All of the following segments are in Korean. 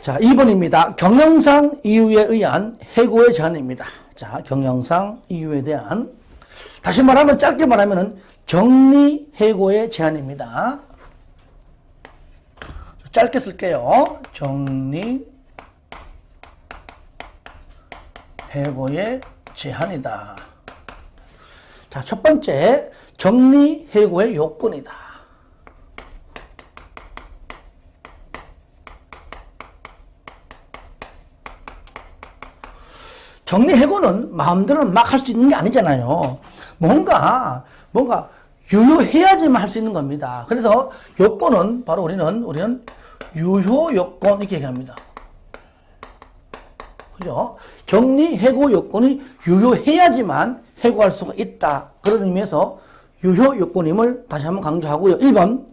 자, 2번입니다. 경영상 이유에 의한 해고의 제한입니다. 자, 경영상 이유에 대한, 다시 말하면, 짧게 말하면은 정리 해고의 제한입니다. 짧게 쓸게요. 정리 해고의 제한이다. 자, 첫 번째, 정리 해고의 요건이다. 정리 해고는 마음대로 막 할 수 있는 게 아니잖아요. 뭔가 유효해야지만 할 수 있는 겁니다. 그래서 요건은 바로 우리는 유효 요건 이렇게 얘기합니다. 그죠? 정리 해고 요건이 유효해야지만 해고할 수가 있다. 그런 의미에서 유효 요건임을 다시 한번 강조하고요. 1번,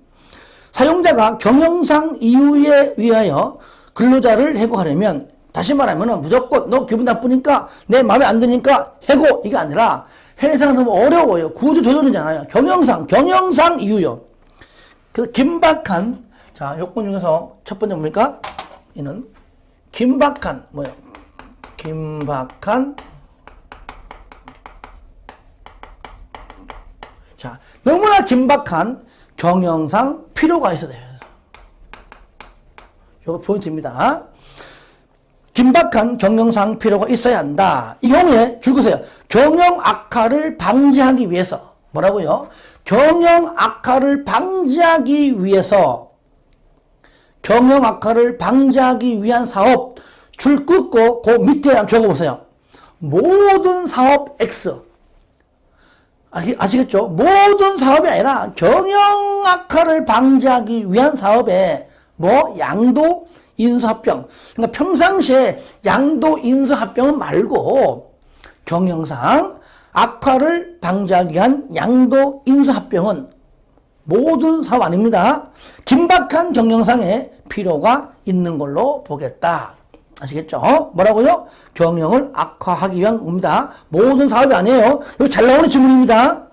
사용자가 경영상 이유에 위하여 근로자를 해고하려면, 다시 말하면 무조건 너 기분 나쁘니까 내 마음에 안 드니까 해고, 이게 아니라 해내상은 너무 어려워요. 구조조정이잖아요. 경영상 이유요. 그래서 긴박한, 자, 요건 중에서 첫 번째 뭡니까? 이는 긴박한, 긴박한, 자, 너무나 긴박한 경영상 필요가 있어야 돼요. 이거 포인트입니다. 긴박한 경영상 필요가 있어야 한다. 이 경우에 줄거세요. 경영 악화를 방지하기 위해서, 뭐라고요? 경영 악화를 방지하기 위해서, 경영 악화를 방지하기 위한 사업, 줄 긋고 그 밑에 한번 적어보세요. 모든 사업 X. 아시겠죠? 모든 사업이 아니라 경영 악화를 방지하기 위한 사업에 양도 인수합병. 그러니까 평상시에 양도 인수합병은 말고 경영상 악화를 방지하기 위한 양도 인수합병은 모든 사업 아닙니다. 긴박한 경영상에 필요가 있는 걸로 보겠다. 아시겠죠? 뭐라고요? 경영을 악화하기 위한 겁니다. 모든 사업이 아니에요. 이거 잘 나오는 질문입니다.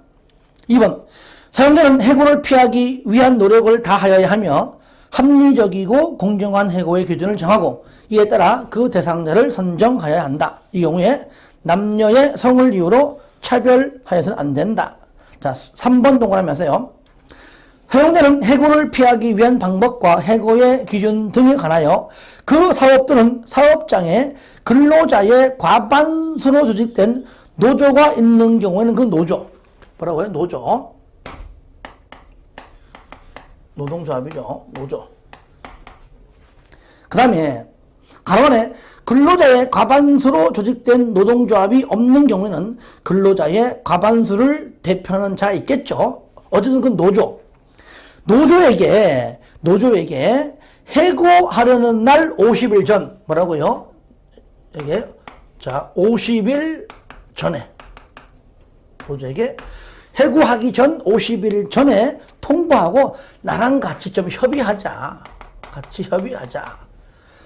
2번, 사용자는 해고를 피하기 위한 노력을 다하여야 하며 합리적이고 공정한 해고의 기준을 정하고 이에 따라 그 대상자를 선정하여야 한다. 이 경우에 남녀의 성을 이유로 차별하여서는 안 된다. 자, 3번 동그라미 하세요. 사용자는 해고를 피하기 위한 방법과 해고의 기준 등에 관하여 그 사업 또는 사업장에 근로자의 과반수로 조직된 노조가 있는 경우에는 그 노조, 뭐라고요? 노조. 노동조합이죠. 노조. 그 다음에 가로 안에 근로자의 과반수로 조직된 노동조합이 없는 경우에는 근로자의 과반수를 대표하는 자 있겠죠. 어쨌든 그 노조. 노조에게 해고하려는 날 50일 전, 뭐라고요? 이게, 자, 50일 전에, 노조에게 해고하기 전 50일 전에 통보하고 나랑 같이 좀 협의하자.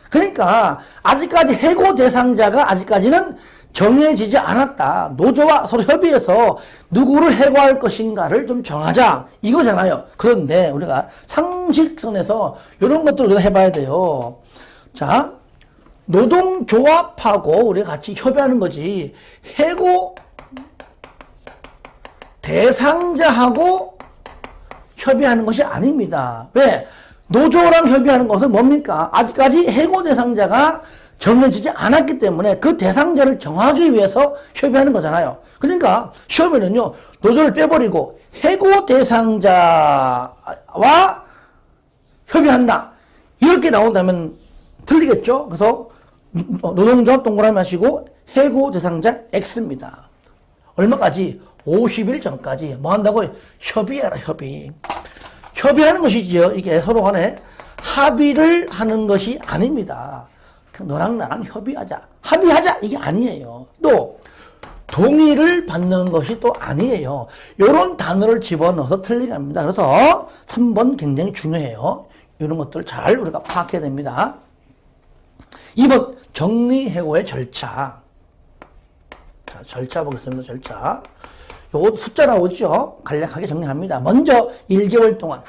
그러니까 아직까지 해고 대상자가 아직까지는 정해지지 않았다. 노조와 서로 협의해서 누구를 해고할 것인가를 좀 정하자. 이거잖아요. 그런데 우리가 상식선에서 이런 것들을 우리가 해봐야 돼요. 자, 노동조합하고 우리가 같이 협의하는 거지. 해고 대상자하고 협의하는 것이 아닙니다. 왜? 노조랑 협의하는 것은 뭡니까? 아직까지 해고 대상자가 정해지지 않았기 때문에 그 대상자를 정하기 위해서 협의하는 거잖아요. 그러니까 시험에는요, 노조를 빼버리고 해고 대상자와 협의한다. 이렇게 나온다면 틀리겠죠? 그래서 노동조합 동그라미 하시고 해고 대상자 X입니다. 얼마까지? 50일 전까지 뭐 한다고요? 협의해라, 협의. 협의하는 것이지요. 이게 서로 간에 합의를 하는 것이 아닙니다. 너랑 나랑 합의하자 이게 아니에요. 또 동의를 받는 것이 또 아니에요. 이런 단어를 집어넣어서 틀리게 합니다. 그래서 3번 굉장히 중요해요. 이런 것들을 잘 우리가 파악해야 됩니다. 2번 정리해고의 절차. 자, 절차 보겠습니다. 절차. 요거 숫자 나오죠? 간략하게 정리합니다. 먼저 1개월 동안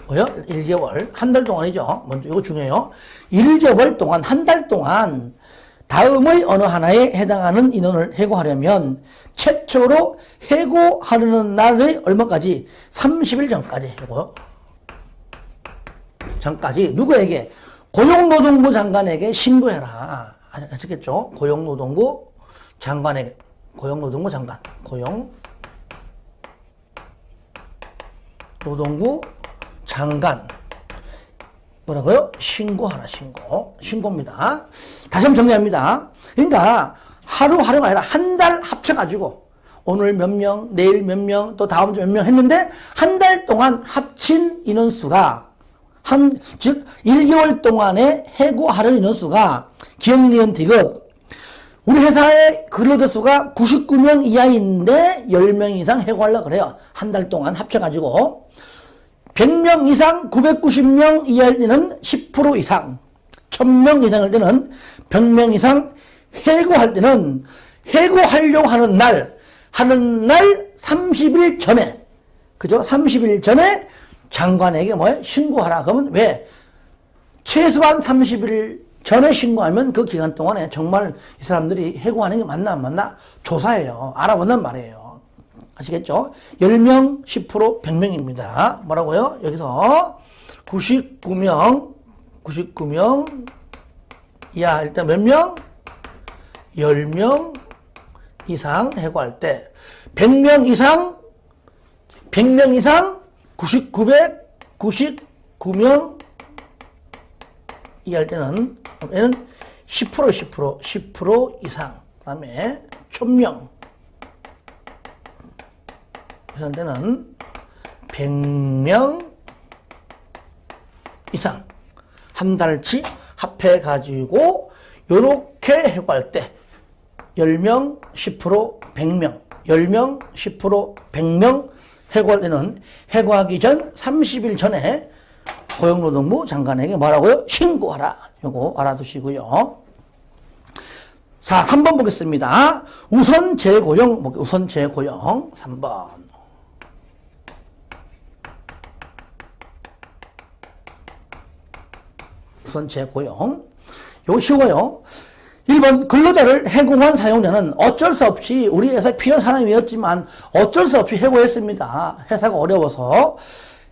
뭐요? 1개월. 한 달 동안이죠. 먼저 이거 중요해요. 1개월 동안, 한 달 동안 다음의 어느 하나에 해당하는 인원을 해고하려면 최초로 해고하려는 날의 얼마까지? 30일 전까지. 이거. 전까지. 누구에게? 고용노동부 장관에게 신고해라. 아시겠죠? 고용노동부 장관에게. 고용노동부 장관. 고용노동부 장관. 뭐라고요? 신고하라, 신고입니다. 다시 한번 정리합니다. 그러니까 하루가 아니라 한 달 합쳐가지고 오늘 몇 명, 내일 몇 명, 또 다음 주 몇 명 했는데 한 달 동안 합친 인원수가 즉 1개월 동안에 해고하는 인원수가 기억, 니은, 디귿 우리 회사의 근로자 수가 99명 이하인데 10명 이상 해고하려고 그래요. 한 달 동안 합쳐가지고 100명 이상 990명 이하일 때는 10% 이상 1000명 이상일 때는 100명 이상 해고할 때는 해고하려고 하는 날 30일 전에 그죠? 30일 전에 장관에게 뭐예요? 신고하라. 그러면 왜? 최소한 30일 전에 신고하면 그 기간 동안에 정말 이 사람들이 해고하는 게 맞나 안 맞나 조사해요. 알아본단 말이에요. 아시겠죠? 10명, 10%, 100명입니다. 뭐라고요? 여기서 99명 이하 일단 몇 명? 10명 이상 해고할 때 100명 이상 99명 이할 때는 얘는 10% 이상 그 다음에 1000명 이럴 때는 100명 이상 한 달치 합해 가지고 요렇게 해고할 때 10명 10% 100명 10명 10% 100명 해고할 때는 해고하기 전 30일 전에 고용노동부 장관에게 뭐라고요? 신고하라. 요거 알아두시고요. 자, 3번 보겠습니다. 우선 재고용 3번. 우선 재고용. 요거 쉬워요. 1번 근로자를 해고한 사용자는 어쩔 수 없이 우리 회사에 필요한 사람이었지만 어쩔 수 없이 해고했습니다. 회사가 어려워서.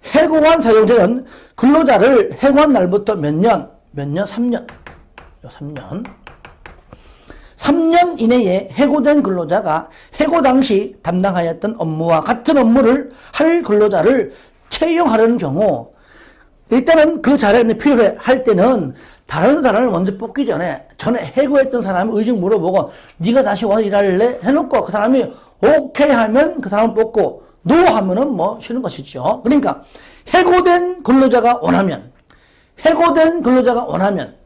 해고한 사용자는 근로자를 해고한 날부터 몇 년? 3년. 3년 이내에 해고된 근로자가 해고 당시 담당하였던 업무와 같은 업무를 할 근로자를 채용하려는 경우 일단은 그 자리에 필요해 할 때는 다른 사람을 먼저 뽑기 전에 해고했던 사람의 의중 물어보고 네가 다시 와서 일할래? 해놓고 그 사람이 오케이 하면 그 사람을 뽑고 노 하면은 뭐 쉬는 것이죠. 그러니까 해고된 근로자가 원하면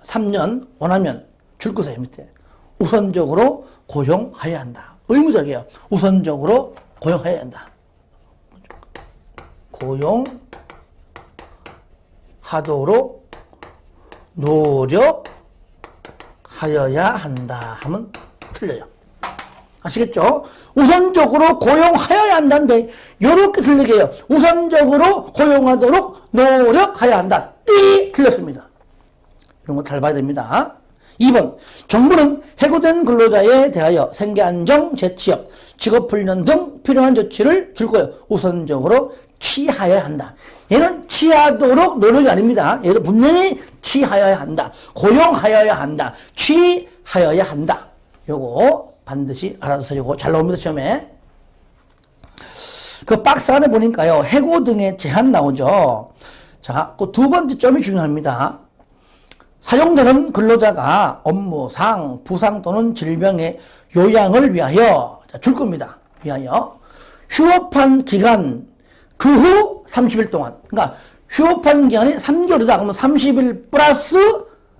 3년 원하면 줄 것이에요. 밑에 우선적으로 고용해야 한다. 의무적이에요. 우선적으로 고용해야 한다. 고용하도록 노력하여야 한다 하면 틀려요. 아시겠죠? 우선적으로 고용하여야 한다는데 이렇게 틀리게 해요. 우선적으로 고용하도록 노력해야 한다. 띠 틀렸습니다. 이런 거 잘 봐야 됩니다. 2번 정부는 해고된 근로자에 대하여 생계안정, 재취업, 직업훈련 등 필요한 조치를 줄 거예요. 우선적으로 취하여야 한다. 얘는 취하도록 노력이 아닙니다. 얘도 분명히 취하여야 한다. 고용하여야 한다. 취하여야 한다. 요거 반드시 알아두세요. 잘 나옵니다, 시험에. 그 박스 안에 보니까요, 해고 등의 제한 나오죠. 자, 그 두 번째 점이 중요합니다. 사용자는 근로자가 업무상, 부상 또는 질병의 요양을 위하여 줄 겁니다. 휴업한 기간 그 후 30일 동안. 그러니까 휴업한 기간이 3개월이다. 그러면 30일 플러스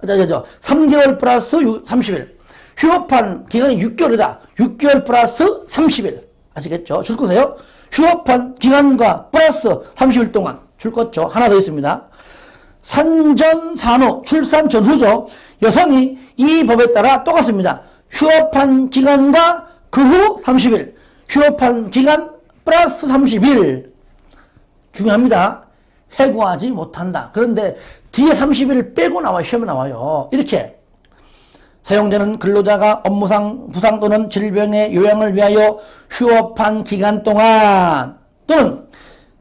3개월 플러스 30일. 휴업한 기간이 6개월이다. 6개월 플러스 30일. 아시겠죠? 줄 거세요. 휴업한 기간과 플러스 30일 동안 줄 거죠. 하나 더 있습니다. 산전, 산후, 출산 전후죠. 여성이 이 법에 따라 똑같습니다. 휴업한 기간과 그 후 30일. 휴업한 기간 플러스 30일. 중요합니다. 해고하지 못한다. 그런데 뒤에 30일 빼고 나와 시험에 나와요. 이렇게 사용자는 근로자가 업무상 부상 또는 질병의 요양을 위하여 휴업한 기간 동안 또는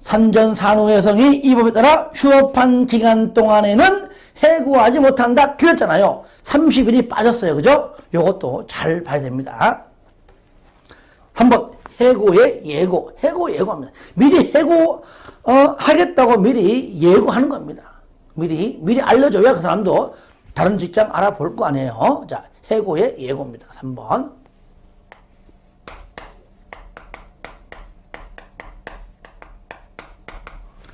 산전산후여성이 이 법에 따라 휴업한 기간 동안에는 해고하지 못한다. 틀렸잖아요. 30일이 빠졌어요. 그죠? 요것도 잘 봐야 됩니다. 3번 해고의 예고. 해고 예고합니다. 미리 해고 하겠다고 미리 예고하는 겁니다. 미리 알려줘야 그 사람도 다른 직장 알아볼 거 아니에요. 자, 해고의 예고입니다. 3번.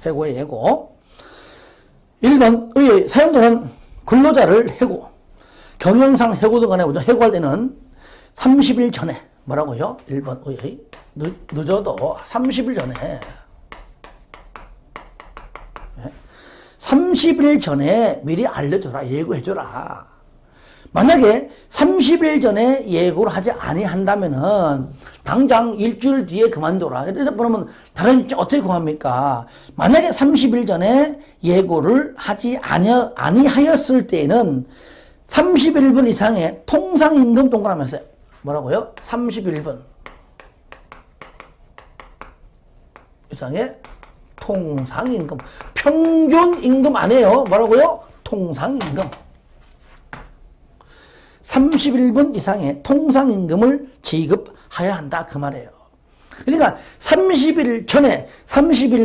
해고의 예고. 1번 의의 사용자는 근로자를 해고, 경영상 해고도 간에 해고할 때는 30일 전에 뭐라고요? 1번 의의 늦어도 30일 전에 30일 전에 미리 알려줘라. 예고해줘라. 만약에 30일 전에 예고를 하지 아니한다면은 당장 일주일 뒤에 그만둬라. 이러다 보면 다른 직장 어떻게 구합니까? 만약에 30일 전에 예고를 하지 아니하였을 때에는 31분 이상의 통상임금 동그라면서요. 뭐라고요? 31분 이상의 통상임금. 평균임금 아니에요. 뭐라고요? 통상임금. 31분 이상의 통상임금을 지급해야 한다. 그 말이에요. 그러니까 30일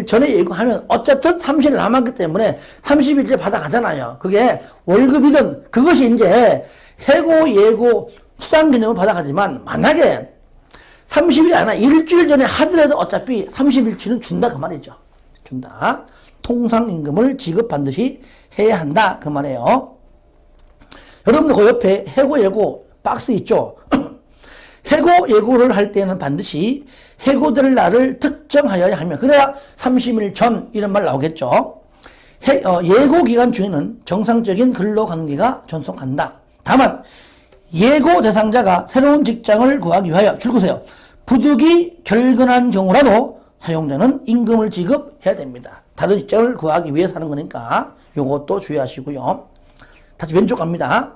전에 예고하면 어쨌든 30일 남았기 때문에 30일째 받아가잖아요. 그게 월급이든 그것이 이제 해고, 예고, 수당 개념을 받아가지만 만약에 30일이 아니라 일주일 전에 하더라도 어차피 30일치는 준다. 그 말이죠. 준다. 통상임금을 지급 반드시 해야 한다. 그 말이에요. 여러분들 그 옆에 해고, 예고 박스 있죠? 해고, 예고를 할 때는 반드시 해고될 날을 특정하여야 하며 그래야 30일 전 이런 말 나오겠죠. 예고 기간 중에는 정상적인 근로관계가 존속한다. 다만 예고 대상자가 새로운 직장을 구하기 위하여 줄거세요. 부득이 결근한 경우라도 사용자는 임금을 지급해야 됩니다. 다른 직장을 구하기 위해서 하는 거니까 요것도 주의하시고요. 다시 왼쪽 갑니다.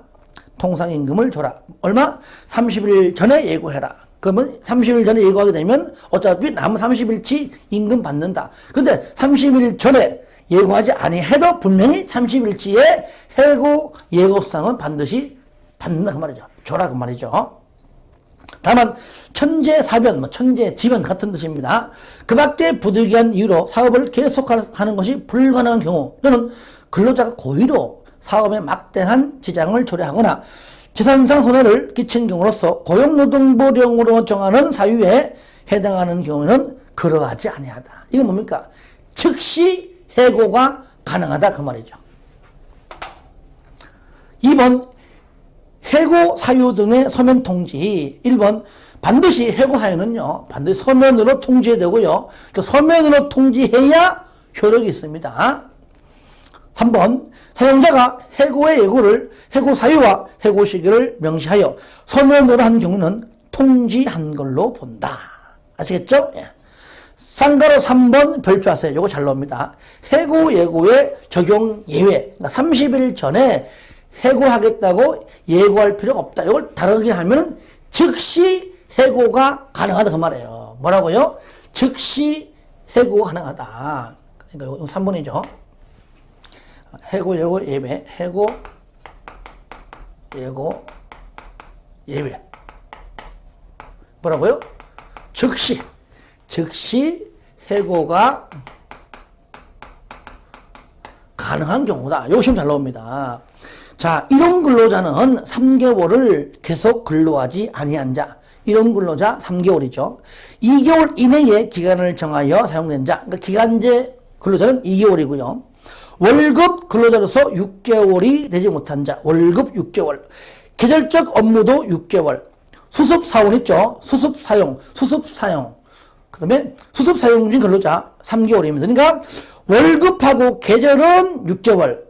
통상임금을 줘라. 얼마? 30일 전에 예고해라. 그러면 30일 전에 예고하게 되면 어차피 남은 30일치 임금 받는다. 근데 30일 전에 예고하지 아니해도 분명히 30일치의 해고 예고수당은 반드시 받는다. 그 말이죠. 줘라. 그 말이죠. 다만 천재사변, 천재지변 같은 뜻입니다. 그 밖에 부득이한 이유로 사업을 계속하는 것이 불가능한 경우 또는 근로자가 고의로 사업에 막대한 지장을 초래하거나 재산상 손해를 끼친 경우로서 고용노동부령으로 정하는 사유에 해당하는 경우에는 그러하지 아니하다. 이건 뭡니까? 즉시 해고가 가능하다. 그 말이죠. 2번 해고 사유 등의 서면 통지. 1번 반드시 해고 사유는요. 반드시 서면으로 통지해야 되고요. 또 서면으로 통지해야 효력이 있습니다. 3번 사용자가 해고의 예고를 해고 사유와 해고 시기를 명시하여 서면으로 한 경우는 통지한 걸로 본다. 아시겠죠? 예. 쌍가로 3번 별표하세요. 요거 잘 나옵니다. 해고 예고의 적용 예외. 그러니까 30일 전에 해고하겠다고 예고할 필요가 없다. 이걸 다르게 하면 즉시 해고가 가능하다. 그 말이에요. 뭐라고요? 즉시 해고가 가능하다. 그러니까 이거 3번이죠. 해고, 예고, 예외. 해고, 예고, 예외. 뭐라고요? 즉시 해고가 가능한 경우다. 이거 시험 잘 나옵니다. 자, 이런 근로자는 3개월을 계속 근로하지 아니한 자. 이런 근로자 3개월이죠. 2개월 이내의 기간을 정하여 사용된 자. 그러니까 기간제 근로자는 2개월이고요. 월급 근로자로서 6개월이 되지 못한 자. 월급 6개월. 계절적 업무도 6개월. 수습사원 있죠. 수습사용. 그 다음에 수습사용 중 근로자 3개월입니다. 그러니까 월급하고 계절은 6개월.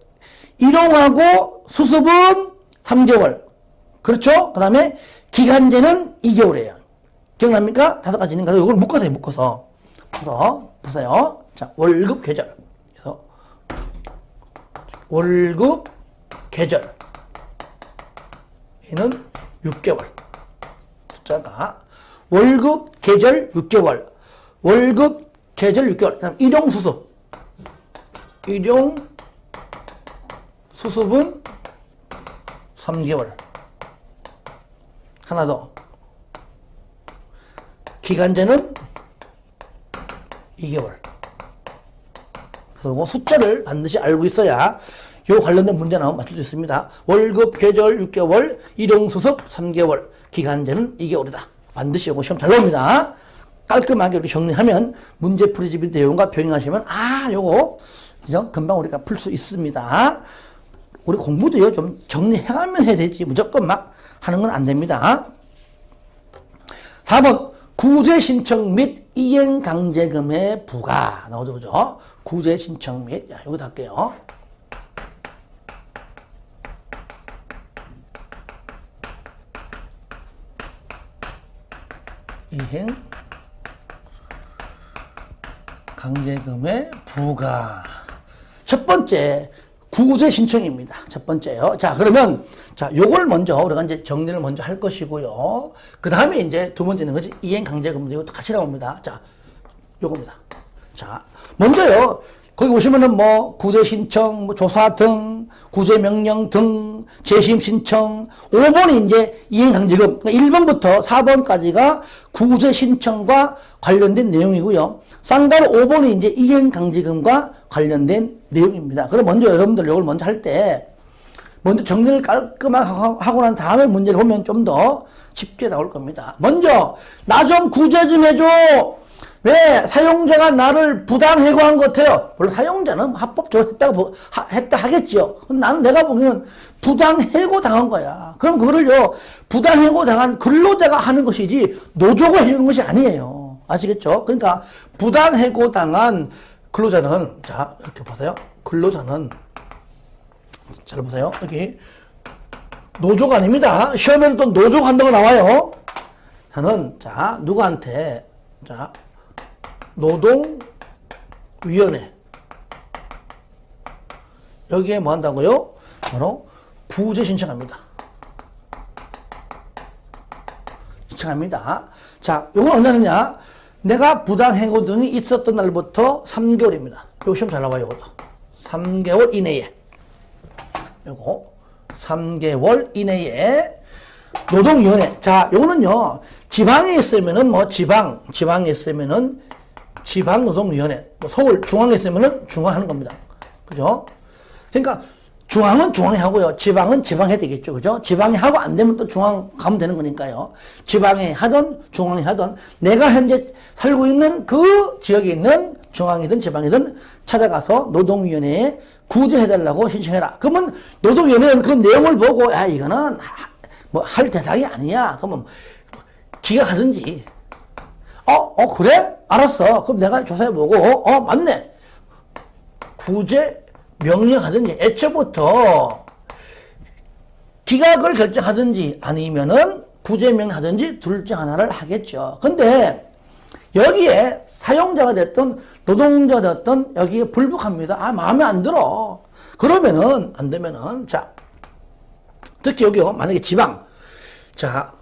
일용하고 수습은 3개월. 그렇죠? 그 다음에 기간제는 2개월이에요. 기억납니까? 5가지는 이걸 묶어서. 보세요. 자, 월급 계절. 그래서 월급 계절. 얘는 6개월. 숫자가 월급 계절 6개월. 월급 계절 6개월. 그다음 일용 수습. 일용 수습은 3개월. 하나 더. 기간제는 2개월. 그리고 숫자를 반드시 알고 있어야 요 관련된 문제 나오면 맞출 수 있습니다. 월급 계절 6개월, 일용수습 3개월, 기간제는 2개월이다. 반드시 요거 시험 잘 나옵니다. 깔끔하게 이렇게 정리하면 문제 풀이집인 내용과 병행하시면 요거 그죠? 금방 우리가 풀 수 있습니다. 우리 공부도요 좀 정리해가면 해야 되지 무조건 막 하는 건 안 됩니다. 4번 구제 신청 및 이행 강제금의 부과 나오죠, 그죠? 구제 신청 및 여기다 할게요. 이행 강제금의 부과. 첫 번째 구제 신청입니다. 첫 번째요. 자, 그러면 요걸 먼저 우리가 이제 정리를 먼저 할 것이고요. 그 다음에 이제 두 번째는 거지 이행 강제금 이것도 같이 나옵니다. 자, 요겁니다. 자, 먼저요. 거기 보시면은 뭐 구제 신청, 뭐 조사 등, 구제 명령 등, 재심 신청, 5번이 이제 이행 강제금, 그러니까 1번부터 4번까지가 구제 신청과 관련된 내용이고요. 쌍가로 5번이 이제 이행 강제금과 관련된 내용입니다. 그럼 먼저 여러분들 이걸 먼저 할 때 먼저 정리를 깔끔하게 하고 난 다음에 문제를 보면 좀 더 쉽게 나올 겁니다. 먼저 나 좀 구제 좀 해줘. 왜 사용자가 나를 부당 해고한 것 같아요. 물론 사용자는 합법적으로 했다 하겠죠. 나는 내가 보기에는 부당 해고 당한 거야. 그럼 그거를요 부당 해고 당한 근로자가 하는 것이지 노조가 해주는 것이 아니에요. 아시겠죠? 그러니까 부당 해고 당한 근로자는 자 이렇게 보세요. 근로자는 잘 보세요. 여기 노조가 아닙니다. 시험에는 또 노조가 한다고 나와요. 저는 자 누구한테 자 노동위원회 여기에 뭐 한다고요? 바로 구제 신청합니다. 신청합니다. 자, 요건 언제 하느냐? 내가 부당해고 등이 있었던 날부터 3개월입니다. 요 시험 잘 나와요, 요것도. 3개월 이내에. 요거 3개월 이내에 노동위원회. 자, 요거는요. 지방에 있으면은 뭐 지방에 있으면은 지방노동위원회, 뭐 서울 중앙에 있으면은 중앙 하는 겁니다. 그죠? 그러니까 중앙은 중앙에 하고요. 지방은 지방에 되겠죠. 그죠? 지방에 하고 안 되면 또 중앙 가면 되는 거니까요. 지방에 하던 중앙에 하던 내가 현재 살고 있는 그 지역에 있는 중앙이든 지방이든 찾아가서 노동위원회에 구제해달라고 신청해라. 그러면 노동위원회는 그 내용을 보고 야 이거는 뭐 할 대상이 아니야. 그러면 기각하든지 그래? 알았어. 그럼 내가 조사해보고, 맞네. 구제 명령하든지, 애초부터 기각을 결정하든지, 아니면은 구제 명령하든지, 둘 중 하나를 하겠죠. 근데, 여기에 사용자가 됐든, 노동자가 됐든, 여기에 불복합니다. 마음에 안 들어. 그러면은, 안 되면은, 자, 특히 여기요, 만약에 지방. 자,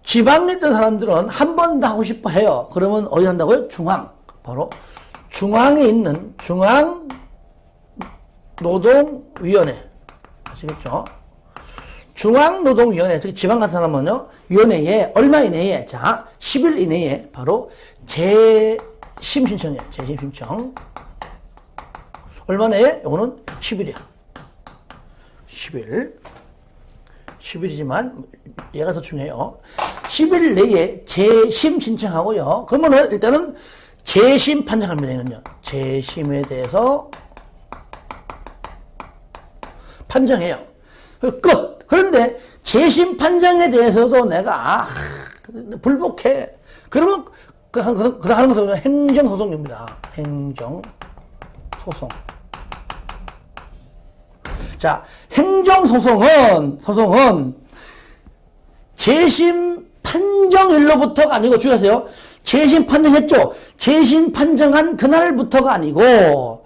지방에 있던 사람들은 한 번 더 하고 싶어 해요. 그러면 어디 한다고요? 중앙. 바로 중앙에 있는 중앙노동위원회. 아시겠죠? 중앙노동위원회, 특히 지방 같은 사람은요, 위원회에 얼마 이내에, 자, 10일 이내에 바로 재심 신청이에요. 재심 신청. 얼마 내에? 요거는 10일이야. 10일이지만 얘가 더 중요해요. 10일 내에 재심 신청하고요. 그러면은 일단은 재심 판정합니다. 얘는요. 재심에 대해서 판정해요. 끝. 그런데 재심 판정에 대해서도 내가 불복해. 그러면 그 하는 것은 행정소송입니다. 행정소송. 자, 행정소송은 재심 판정일로부터가 아니고 주의하세요. 재심 판정했죠. 재심 판정한 그날부터가 아니고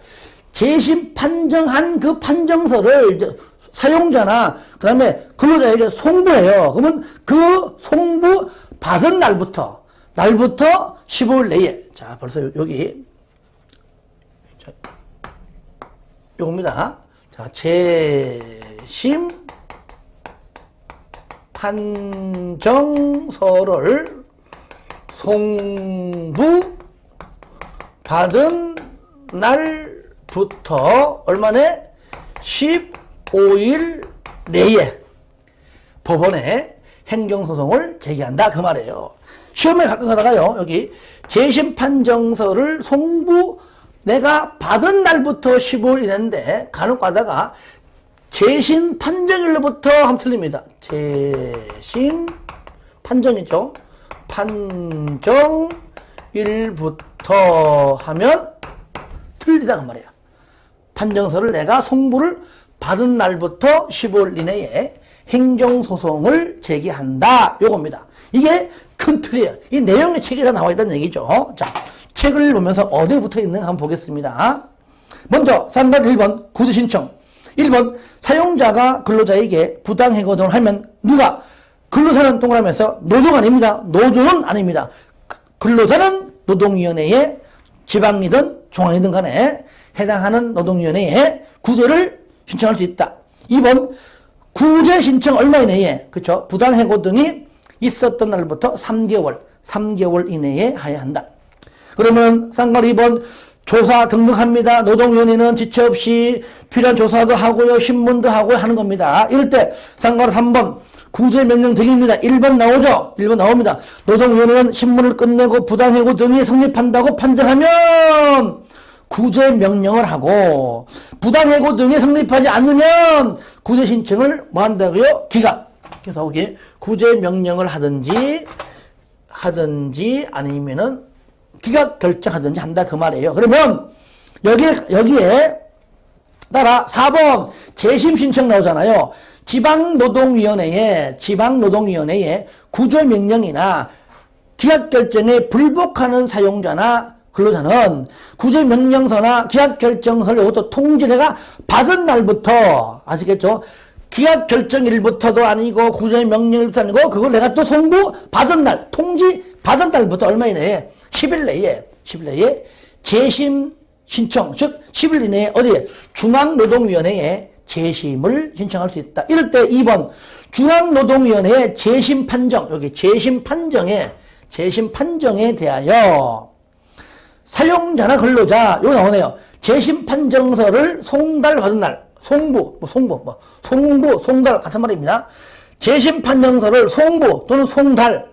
재심 판정한 그 판정서를 이제 사용자나 그 다음에 근로자에게 송부해요. 그러면 그 송부 받은 날부터 15일 내에, 자, 벌써 여기, 자, 요겁니다. 자, 재심 판정서를 송부 받은 날부터 얼마네? 15일 내에 법원에 행정소송을 제기한다 그 말이에요. 시험에 가끔 가다가요, 여기 재심 판정서를 송부 내가 받은 날부터 15일 이랬는데 간혹 가다가 재심 판정일로부터 하면 틀립니다. 재심 판정이죠. 판정일부터 하면 틀리다 그 말이에요. 판정서를 내가 송부를 받은 날부터 15일 이내에 행정소송을 제기한다. 요겁니다. 이게 큰 틀이에요. 이 내용의 책에 다 나와 있다는 얘기죠. 자, 책을 보면서 어디에 붙어 있는가 한번 보겠습니다. 먼저, 쌍발 1번 구제신청. 1번 사용자가 근로자에게 부당해고 등을 하면 누가? 근로자는 동그라미에서 노조가 아닙니다. 노조는 아닙니다. 근로자는 노동위원회에 지방이든 중앙이든 간에 해당하는 노동위원회에 구제를 신청할 수 있다. 2번 구제 신청 얼마 이내에, 그쵸? 부당해고 등이 있었던 날부터 3개월 이내에 해야 한다. 그러면 쌍괄 2번 조사 등등합니다. 노동위원회는 지체 없이 필요한 조사도 하고요, 신문도 하고요 하는 겁니다. 이럴 때 쌍괄 3번 구제명령 등입니다. 1번 나오죠? 1번 나옵니다. 노동위원회는 신문을 끝내고 부당해고 등이 성립한다고 판정하면 구제명령을 하고, 부당해고 등이 성립하지 않으면 구제 신청을 뭐 한다고요? 기각. 그래서 여기 구제명령을 하든지 아니면은 기각 결정하든지 한다 그 말이에요. 그러면 여기에 따라 4번 재심 신청 나오잖아요. 지방노동위원회에 구제명령이나 기각 결정에 불복하는 사용자나 근로자는 구제명령서나 기각결정서를 이것도 통지내가 받은 날부터, 아시겠죠? 기각결정일부터도 아니고 구제명령일부터 아니고 그걸 내가 또 송부 받은 날, 통지 받은 날부터 얼마 이내에 10일 내에 재심 신청, 즉 10일 이내에 어디에? 중앙노동위원회에 재심을 신청할 수 있다. 이럴 때 2번 중앙노동위원회의 재심 판정, 여기 재심 판정에 대하여 사용자나 근로자, 요거 나오네요. 재심 판정서를 송달받은 날, 송달 같은 말입니다. 재심 판정서를 송부 또는 송달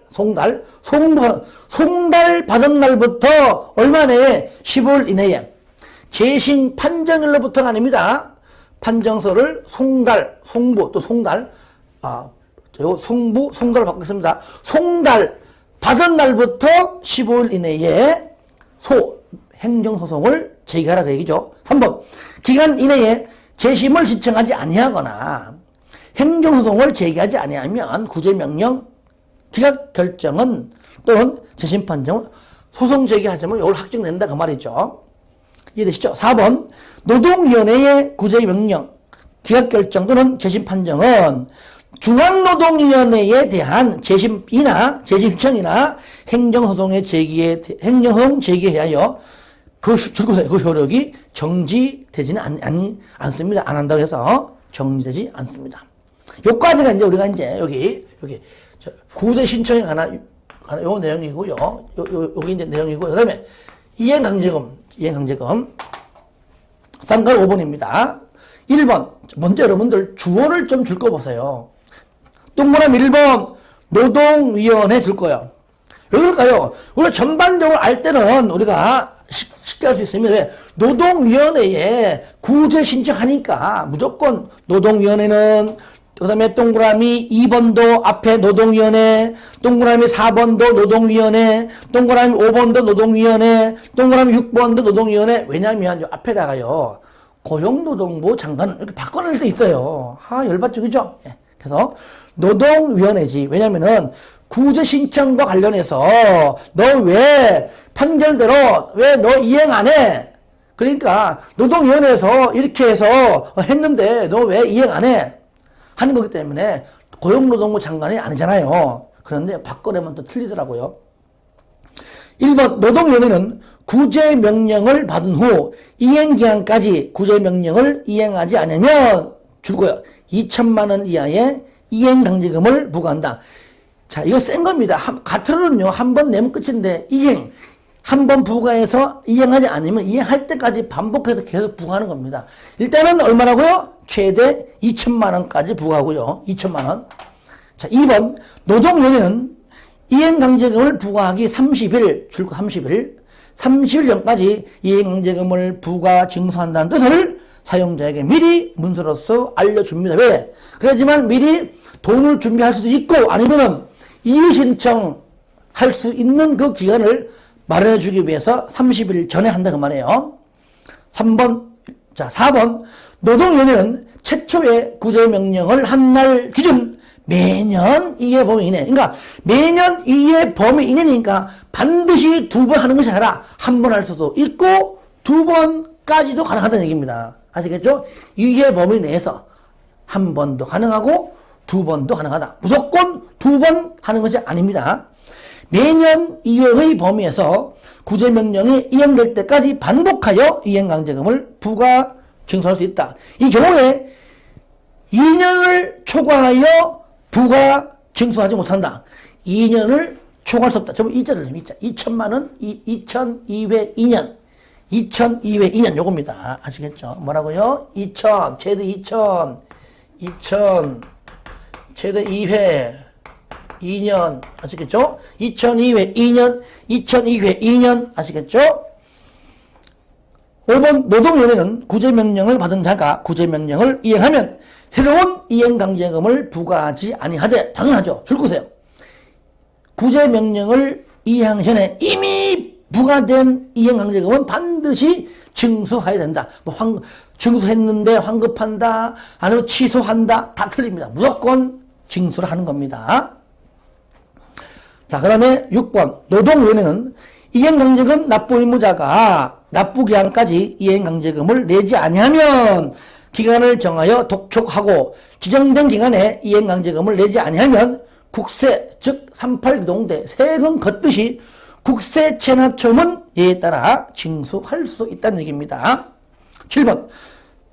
받은 날부터 얼마 내에? 15일 이내에. 재심 판정일로부터가 아닙니다. 판정서를 송달 받겠습니다. 송달 받은 날부터 15일 이내에 행정소송을 제기하라 그 얘기죠. 3번 기간 이내에 재심을 신청하지 아니하거나 행정소송을 제기하지 아니하면 구제명령, 기각결정은 또는 재심판정은 소송 제기하자면 이걸 확정된다 그 말이죠. 이해되시죠? 4번 노동위원회의 구제명령, 기각결정 또는 재심판정은 중앙노동위원회에 대한 재심이나 재심청이나 행정소송 제기에 하여 그 효력이 정지되지는 않습니다. 안 한다고 해서 정지되지 않습니다. 요까지가 이제 우리가 이제 여기 구제 신청에 관한 요 내용이고요. 여기 이제 내용이고, 그 다음에 이행강제금 쌍괄 5번입니다. 1번 먼저 여러분들 주어를 좀 줄 거 보세요. 동그라미 1번 노동위원회 줄 거예요. 왜 그럴까요? 우리가 전반적으로 알 때는 우리가 쉽게 할 수 있으면, 왜? 노동위원회에 구제 신청하니까 무조건 노동위원회는, 그 다음에 동그라미 2번도 앞에 노동위원회, 동그라미 4번도 노동위원회, 동그라미 5번도 노동위원회, 동그라미 6번도 노동위원회. 왜냐하면 요 앞에다가요 고용노동부 장관 이렇게 바꿔낼 때 있어요. 열받죠, 그죠? 예. 그래서 노동위원회지. 왜냐면은 구제 신청과 관련해서 너 왜 판결대로 왜 너 이행 안 해? 그러니까 노동위원회에서 이렇게 해서 했는데 너 왜 이행 안 해? 하는 거기 때문에 고용노동부 장관이 아니잖아요. 그런데 바꿔내면 또 틀리더라고요. 1번 노동위원회는 구제명령을 받은 후 이행기한까지 구제명령을 이행하지 않으면 줄거요. 2천만 원 이하의 이행강제금을 부과한다. 자, 이거 센 겁니다. 가트로는요, 한 번 내면 끝인데 이행. 한 번 부과해서 이행하지 않으면 이행할 때까지 반복해서 계속 부과하는 겁니다. 일단은 얼마라고요? 최대 2천만 원까지 부과하고요. 2천만 원. 자, 2번 노동위원회는 이행강제금을 부과하기 30일, 줄거 30일, 30일 전까지 이행강제금을 부과 징수한다는 뜻을 사용자에게 미리 문서로서 알려줍니다. 왜? 그렇지만 미리 돈을 준비할 수도 있고 아니면은 이의 신청할 수 있는 그 기간을 마련해 주기 위해서 30일 전에 한다 그 말이에요. 3번, 자, 4번. 노동위원회는 최초의 구제명령을 한 날 기준 매년 이해 범위 이내. 그러니까 매년 이해 범위 이내니까 반드시 2번 하는 것이 아니라 한 번 할 수도 있고 2번까지도 가능하다는 얘기입니다. 아시겠죠? 이해 범위 내에서 한 번도 가능하고 2번도 가능하다. 무조건 2번 하는 것이 아닙니다. 매년 이외의 범위에서 구제명령이 이행될 때까지 반복하여 이행강제금을 부과 징수할 수 있다. 이 경우에 2년을 초과하여 부과 징수하지 못한다. 2년을 초과할 수 없다. 전부 2자를 2자. 2천만 원, 2002회 2년. 2002회 2년 요겁니다. 아시겠죠? 뭐라고요? 2000, 최대 2000, 2000, 최대 2회, 2년. 아시겠죠? 2002회 2년, 2002회 2년. 아시겠죠? 5번 노동위원회는 구제명령을 받은 자가 구제명령을 이행하면 새로운 이행강제금을 부과하지 아니하되 당연하죠. 줄거세요. 구제명령을 이행 전에 이미 부과된 이행강제금은 반드시 징수해야 된다. 뭐 징수했는데 환급한다 아니면 취소한다 다 틀립니다. 무조건 징수를 하는 겁니다. 자, 그 다음에 6번 노동위원회는 이행강제금 납부 의무자가 납부기한까지 이행강제금을 내지 아니하면 기간을 정하여 독촉하고 지정된 기간에 이행강제금을 내지 아니하면 국세 즉 38노동대 세금 걷듯이 국세 체납처분 예에 따라 징수할 수 있다는 얘기입니다. 7번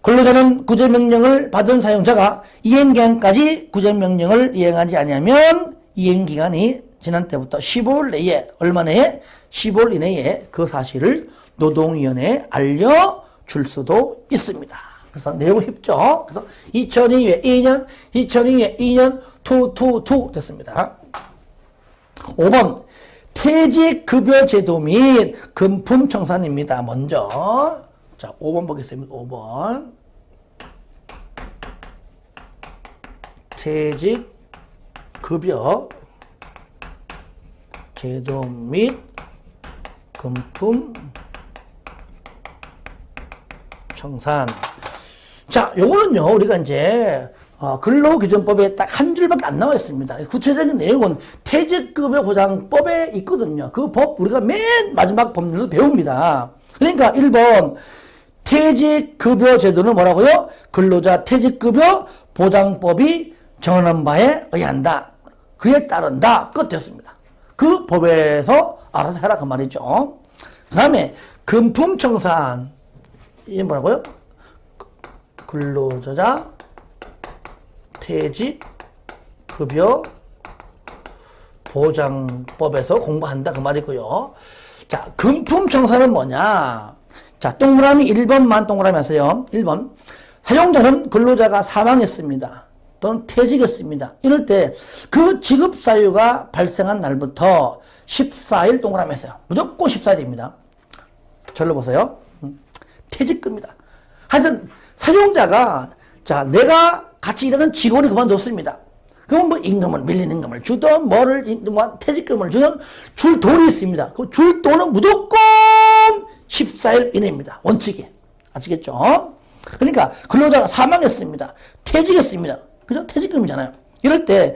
근로자는 구제명령을 받은 사용자가 이행기한까지 구제명령을 이행하지 아니하면 이행기간이 지난 때부터 15일 내에 얼마 내에 15일 이내에 그 사실을 노동위원회에 알려줄 수도 있습니다. 그래서 내용 쉽죠? 그래서 2002회 2년, 2002회 2년, 2 됐습니다. 5번 퇴직급여제도 및 금품청산입니다. 먼저 자 5번 보겠습니다. 5번 퇴직급여 제도 및 금품 청산. 자, 요거는요, 우리가 이제, 근로기준법에 딱 한 줄밖에 안 나와 있습니다. 구체적인 내용은 퇴직급여 보장법에 있거든요. 그 법, 우리가 맨 마지막 법률로 배웁니다. 그러니까 1번, 퇴직급여 제도는 뭐라고요? 근로자 퇴직급여 보장법이 정하는 바에 의한다. 그에 따른다. 끝 됐습니다. 그 법에서 알아서 해라. 그 말이죠. 그 다음에, 금품청산. 이게 뭐라고요? 근로자 퇴직급여 보장법에서 공부한다 그 말이고요. 자, 금품청산은 뭐냐? 자, 동그라미 1번만 동그라미 하세요. 1번 사용자는 근로자가 사망했습니다. 또는 퇴직했습니다. 이럴 때 그 지급사유가 발생한 날부터 14일 동그라미 했어요. 무조건 14일입니다. 절로 보세요. 퇴직금이다. 하여튼 사용자가 자 내가 같이 일하는 직원이 그만뒀습니다. 그럼 뭐 임금을 밀린 임금을 주던 뭐를 뭐 퇴직금을 주던 줄 돈이 있습니다. 그 줄 돈은 무조건 14일 이내입니다. 원칙이. 아시겠죠? 그러니까 근로자가 사망했습니다. 퇴직했습니다. 그죠? 퇴직금이잖아요. 이럴 때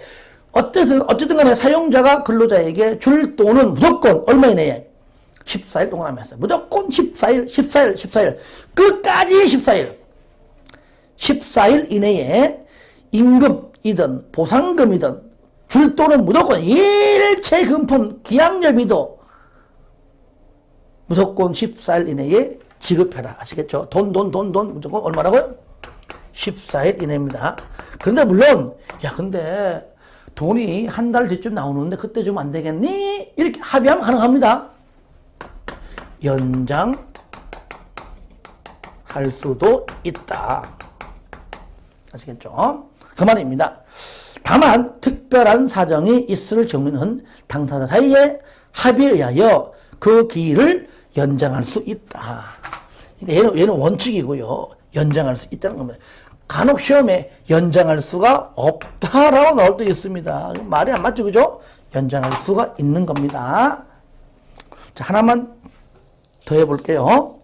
어쨌든 간에 사용자가 근로자에게 줄 돈은 무조건 얼마 이내에 14일 동그라미 했어요. 무조건 14일, 14일, 14일. 끝까지 14일. 14일 이내에 임금이든 보상금이든 줄 돈은 무조건 일체 금품 기양여비도 무조건 14일 이내에 지급해라. 아시겠죠? 돈 무조건 얼마라고요? 14일 이내입니다. 그런데 물론 근데 돈이 한 달 뒤쯤 나오는데 그때 주면 안 되겠니? 이렇게 합의하면 가능합니다. 연장할 수도 있다. 아시겠죠? 그 말입니다. 다만 특별한 사정이 있을 경우는 당사자 사이에 합의에 의하여 그 기일을 연장할 수 있다. 얘는 원칙이고요. 연장할 수 있다는 겁니다. 간혹 시험에 연장할 수가 없다라고 나올 때 있습니다. 말이 안 맞죠, 그죠? 연장할 수가 있는 겁니다. 자, 하나만 더 해볼게요.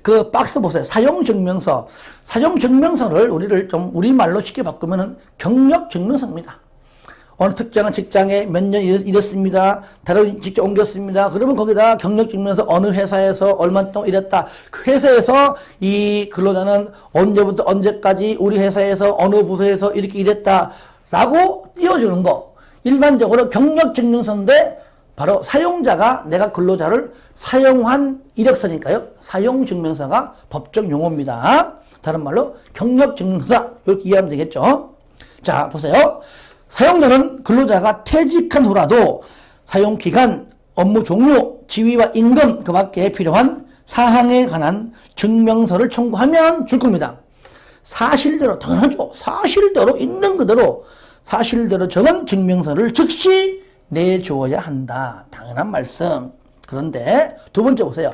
그 박스 보세요. 사용증명서. 사용증명서를 우리말로 쉽게 바꾸면은 경력증명서입니다. 어느 특정한 직장에 몇 년 일했습니다. 다른 직장 옮겼습니다. 그러면 거기다 경력증명서 어느 회사에서 얼마 동안 일했다. 그 회사에서 이 근로자는 언제부터 언제까지 우리 회사에서 어느 부서에서 이렇게 일했다. 라고 띄워주는 거. 일반적으로 경력증명서인데 바로 사용자가 내가 근로자를 사용한 이력서니까요. 사용증명서가 법적 용어입니다. 다른 말로 경력증명서 이렇게 이해하면 되겠죠. 자, 보세요. 사용자는 근로자가 퇴직한 후라도 사용기간, 업무 종류, 지위와 임금 그 밖에 필요한 사항에 관한 증명서를 청구하면 줄 겁니다. 사실대로, 당연하죠. 사실대로 있는 그대로 사실대로 적은 증명서를 즉시 내주어야 한다. 당연한 말씀. 그런데 두 번째 보세요.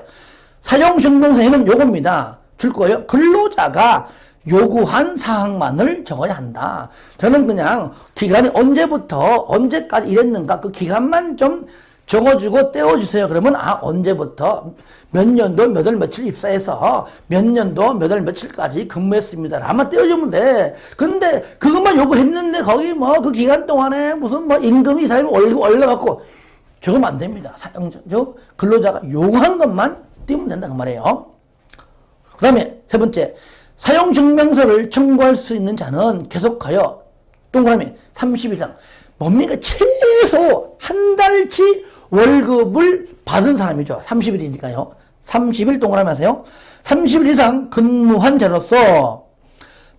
사용증명서에는 요겁니다. 줄 거예요. 근로자가 요구한 사항만을 적어야 한다. 저는 그냥 기간이 언제부터 언제까지 일했는가 그 기간만 좀 적어주고 떼어주세요. 그러면 언제부터 몇 년도 몇 월 며칠 입사해서 몇 년도 몇 월 며칠까지 근무했습니다. 아마 떼어주면 돼. 근데 그것만 요구했는데 거기 그 기간 동안에 무슨 임금이 이 사람이 올려갖고 적으면 안 됩니다. 사용자, 근로자가 요구한 것만 띄우면 된다. 그 말이에요. 그 다음에 세 번째. 사용증명서를 청구할 수 있는 자는 계속하여 동그라미 30일 이상 뭡니까? 최소 한 달치 월급을 받은 사람이죠. 30일이니까요. 30일 동그라미 하세요. 30일 이상 근무한 자로서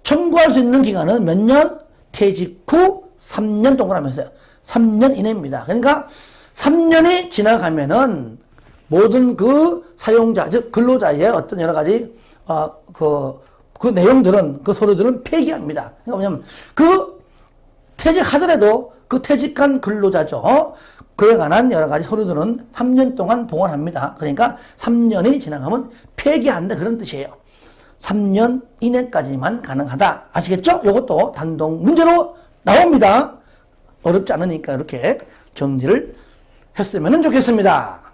청구할 수 있는 기간은 몇 년? 퇴직 후 3년 동그라미 하세요. 3년 이내입니다. 그러니까 3년이 지나가면은 모든 그 사용자, 즉 근로자의 어떤 여러 가지 그 내용들은, 그 서류들은 폐기합니다. 그러니까 뭐냐면, 퇴직하더라도 그 퇴직한 근로자죠. 그에 관한 여러 가지 서류들은 3년 동안 보관합니다. 그러니까 3년이 지나가면 폐기한다. 그런 뜻이에요. 3년 이내까지만 가능하다. 아시겠죠? 이것도 단독 문제로 나옵니다. 어렵지 않으니까 이렇게 정리를 했으면 좋겠습니다.